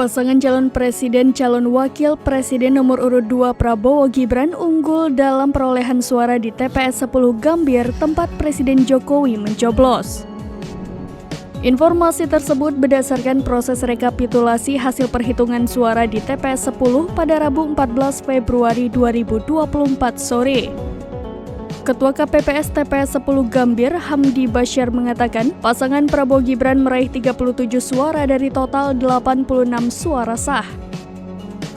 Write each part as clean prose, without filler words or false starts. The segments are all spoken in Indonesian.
Pasangan calon presiden calon wakil presiden nomor urut 2 Prabowo Gibran unggul dalam perolehan suara di TPS 10 Gambir tempat Presiden Jokowi mencoblos. Informasi tersebut berdasarkan proses rekapitulasi hasil perhitungan suara di TPS 10 pada Rabu 14 Februari 2024 sore. Ketua KPPS TPS 10 Gambir, Hamdi Basyar mengatakan, pasangan Prabowo Gibran meraih 37 suara dari total 86 suara sah.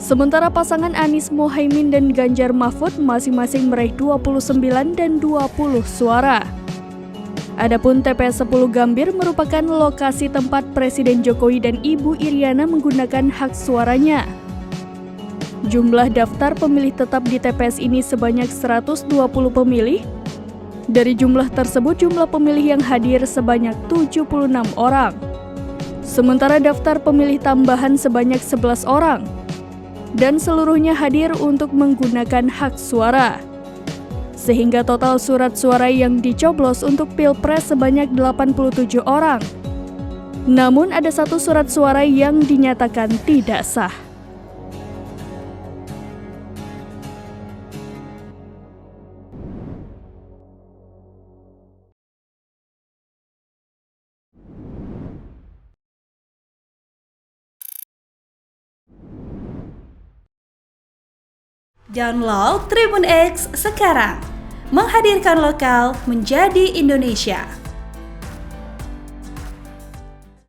Sementara pasangan Anies Mohaimin dan Ganjar Mahfud masing-masing meraih 29 dan 20 suara. Adapun TPS 10 Gambir merupakan lokasi tempat Presiden Jokowi dan Ibu Iriana menggunakan hak suaranya. Jumlah daftar pemilih tetap di TPS ini sebanyak 120 pemilih. Dari jumlah tersebut, jumlah pemilih yang hadir sebanyak 76 orang. Sementara daftar pemilih tambahan sebanyak 11 orang. Dan seluruhnya hadir untuk menggunakan hak suara. Sehingga total surat suara yang dicoblos untuk Pilpres sebanyak 87 orang. Namun ada satu surat suara yang dinyatakan tidak sah. Download Tribun X sekarang, menghadirkan lokal menjadi Indonesia.